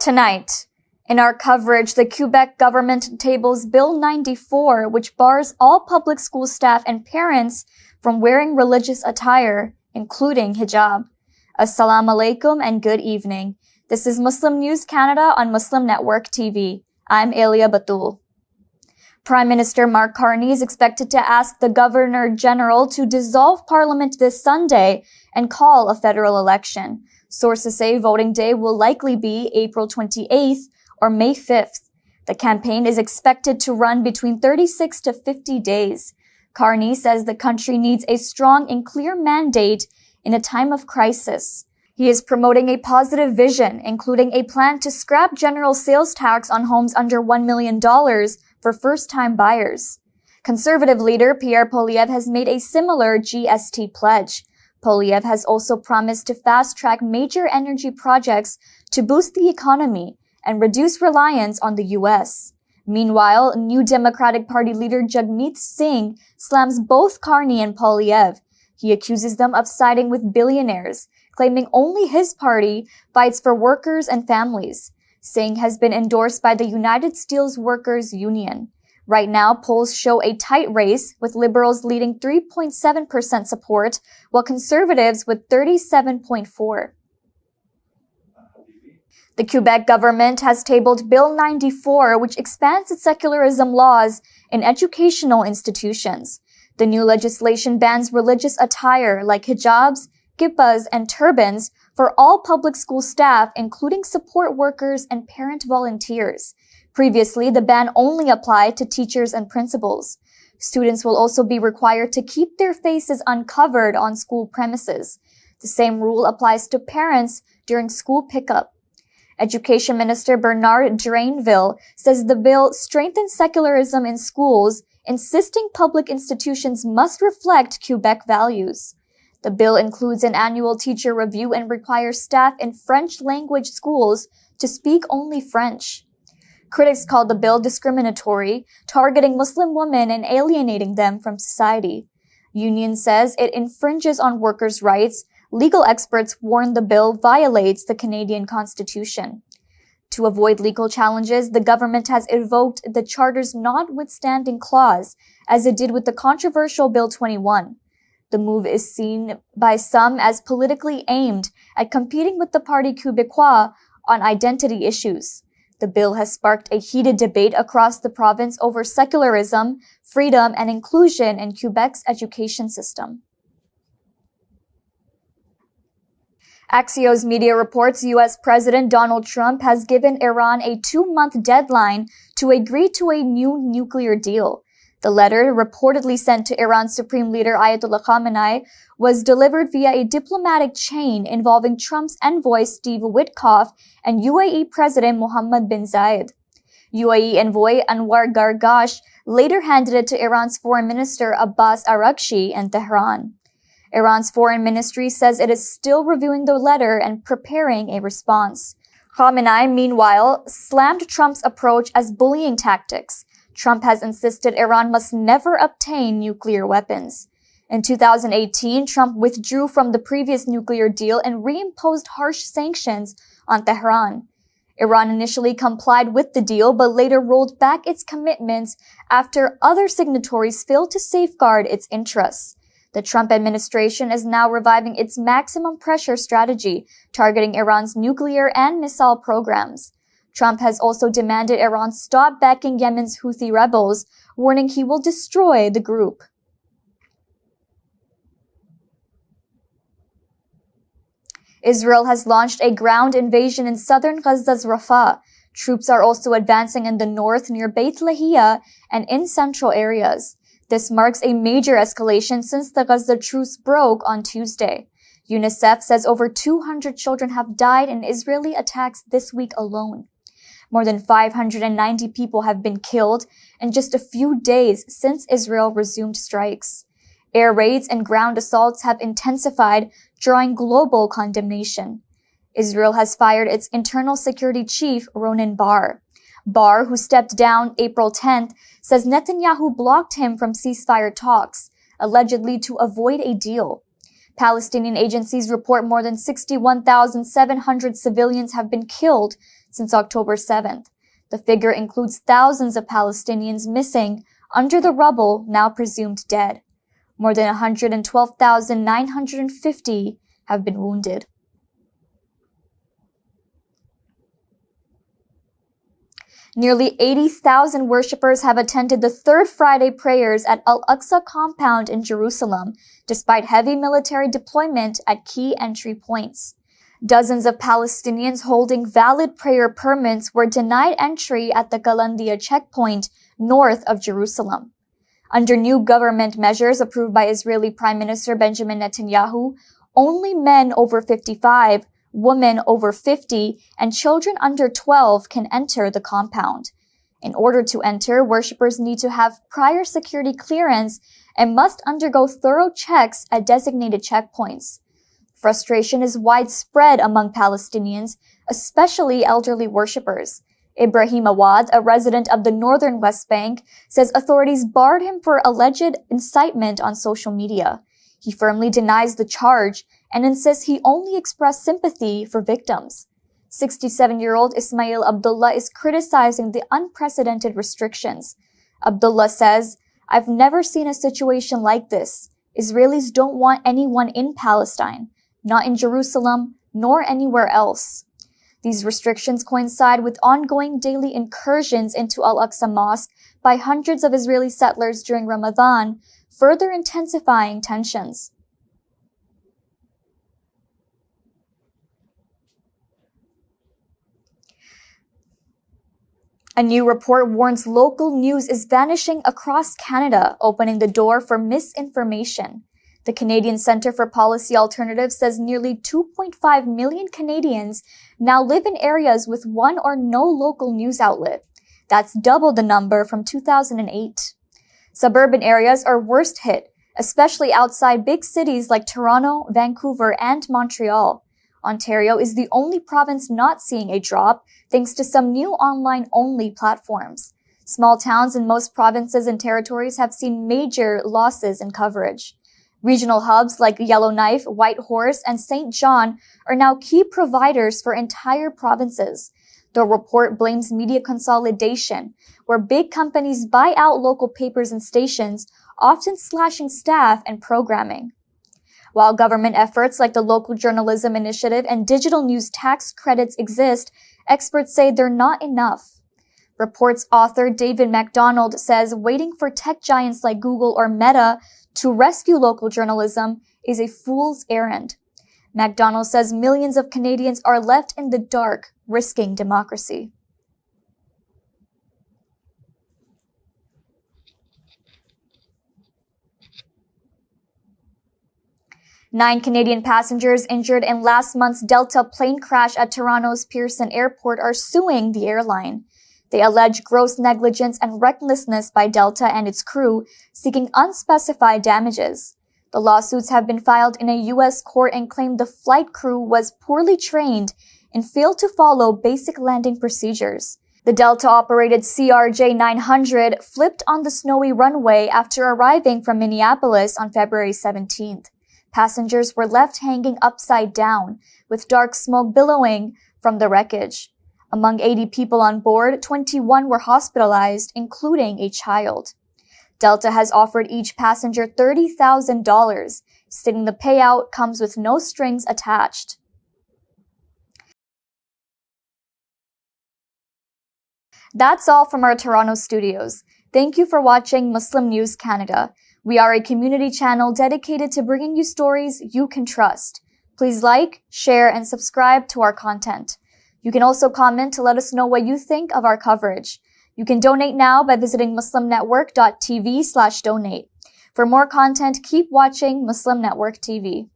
Tonight, in our coverage, the Quebec government tables Bill 94, which bars all public school staff and parents from wearing religious attire, including hijab. Assalamu alaikum and good evening. This is Muslim News Canada on Muslim Network TV. I'm Elia Batul. Prime Minister Mark Carney is expected to ask the Governor General to dissolve Parliament this Sunday and call a federal election. Sources say voting day will likely be April 28th or May 5th. The campaign is expected to run between 36 to 50 days. Carney says the country needs a strong and clear mandate in a time of crisis. He is promoting a positive vision, including a plan to scrap general sales tax on homes under $1 million for first-time buyers. Conservative leader Pierre Poilievre has made a similar GST pledge. Poilievre has also promised to fast-track major energy projects to boost the economy and reduce reliance on the U.S. Meanwhile, New Democratic Party leader Jagmeet Singh slams both Carney and Poilievre. He accuses them of siding with billionaires, claiming only his party fights for workers and families. Singh has been endorsed by the United Steels Workers Union. Right now, polls show a tight race, with Liberals leading 3.7% support, while Conservatives with 37.4%. The Quebec government has tabled Bill 94, which expands its secularism laws in educational institutions. The new legislation bans religious attire like hijabs, kippahs, and turbans for all public school staff, including support workers and parent volunteers. Previously, the ban only applied to teachers and principals. Students will also be required to keep their faces uncovered on school premises. The same rule applies to parents during school pickup. Education Minister Bernard Drainville says the bill strengthens secularism in schools, insisting public institutions must reflect Quebec values. The bill includes an annual teacher review and requires staff in French language schools to speak only French. Critics call the bill discriminatory, targeting Muslim women and alienating them from society. Union says it infringes on workers' rights. Legal experts warn the bill violates the Canadian Constitution. To avoid legal challenges, the government has invoked the Charter's notwithstanding clause, as it did with the controversial Bill 21. The move is seen by some as politically aimed at competing with the Parti Québécois on identity issues. The bill has sparked a heated debate across the province over secularism, freedom, and inclusion in Quebec's education system. Axios media reports U.S. President Donald Trump has given Iran a 2-month deadline to agree to a new nuclear deal. The letter, reportedly sent to Iran's Supreme Leader Ayatollah Khamenei, was delivered via a diplomatic chain involving Trump's envoy Steve Witkoff and UAE President Mohammed bin Zayed. UAE envoy Anwar Gargash later handed it to Iran's Foreign Minister Abbas Araghchi in Tehran. Iran's foreign ministry says it is still reviewing the letter and preparing a response. Khamenei, meanwhile, slammed Trump's approach as bullying tactics. Trump has insisted Iran must never obtain nuclear weapons. In 2018, Trump withdrew from the previous nuclear deal and reimposed harsh sanctions on Tehran. Iran initially complied with the deal, but later rolled back its commitments after other signatories failed to safeguard its interests. The Trump administration is now reviving its maximum pressure strategy, targeting Iran's nuclear and missile programs. Trump has also demanded Iran stop backing Yemen's Houthi rebels, warning he will destroy the group. Israel has launched a ground invasion in southern Gaza's Rafah. Troops are also advancing in the north near Beit Lahia and in central areas. This marks a major escalation since the Gaza truce broke on Tuesday. UNICEF says over 200 children have died in Israeli attacks this week alone. More than 590 people have been killed in just a few days since Israel resumed strikes. Air raids and ground assaults have intensified, drawing global condemnation. Israel has fired its internal security chief, Ronen Bar. Bar, who stepped down April 10th, says Netanyahu blocked him from ceasefire talks, allegedly to avoid a deal. Palestinian agencies report more than 61,700 civilians have been killed since October 7th. The figure includes thousands of Palestinians missing under the rubble, now presumed dead. More than 112,950 have been wounded. Nearly 80,000 worshippers have attended the Third Friday prayers at Al-Aqsa compound in Jerusalem, despite heavy military deployment at key entry points. Dozens of Palestinians holding valid prayer permits were denied entry at the Galandia checkpoint north of Jerusalem. Under new government measures approved by Israeli Prime Minister Benjamin Netanyahu, only men over 55, women over 50, and children under 12 can enter the compound. In order to enter, worshippers need to have prior security clearance and must undergo thorough checks at designated checkpoints. Frustration is widespread among Palestinians, especially elderly worshippers. Ibrahim Awad, a resident of the northern West Bank, says authorities barred him for alleged incitement on social media. He firmly denies the charge and insists he only expressed sympathy for victims. 67-year-old Ismail Abdullah is criticizing the unprecedented restrictions. Abdullah says, "I've never seen a situation like this. Israelis don't want anyone in Palestine, not in Jerusalem, nor anywhere else." These restrictions coincide with ongoing daily incursions into Al-Aqsa Mosque by hundreds of Israeli settlers during Ramadan, further intensifying tensions. A new report warns local news is vanishing across Canada, opening the door for misinformation. The Canadian Centre for Policy Alternatives says nearly 2.5 million Canadians now live in areas with one or no local news outlet. That's double the number from 2008. Suburban areas are worst hit, especially outside big cities like Toronto, Vancouver, and Montreal. Ontario is the only province not seeing a drop, thanks to some new online-only platforms. Small towns in most provinces and territories have seen major losses in coverage. Regional hubs like Yellowknife, Whitehorse, and St. John are now key providers for entire provinces. The report blames media consolidation, where big companies buy out local papers and stations, often slashing staff and programming. While government efforts like the Local Journalism Initiative and digital news tax credits exist, experts say they're not enough. Report's author David MacDonald says waiting for tech giants like Google or Meta to rescue local journalism is a fool's errand. MacDonald says millions of Canadians are left in the dark, risking democracy. Nine Canadian passengers injured in last month's Delta plane crash at Toronto's Pearson Airport are suing the airline. They allege gross negligence and recklessness by Delta and its crew, seeking unspecified damages. The lawsuits have been filed in a U.S. court and claim the flight crew was poorly trained and failed to follow basic landing procedures. The Delta-operated CRJ-900 flipped on the snowy runway after arriving from Minneapolis on February 17th. Passengers were left hanging upside down, with dark smoke billowing from the wreckage. Among 80 people on board, 21 were hospitalized, including a child. Delta has offered each passenger $30,000, stating the payout comes with no strings attached. That's all from our Toronto studios. Thank you for watching Muslim News Canada. We are a community channel dedicated to bringing you stories you can trust. Please like, share, and subscribe to our content. You can also comment to let us know what you think of our coverage. You can donate now by visiting muslimnetwork.tv/donate. For more content, keep watching Muslim Network TV.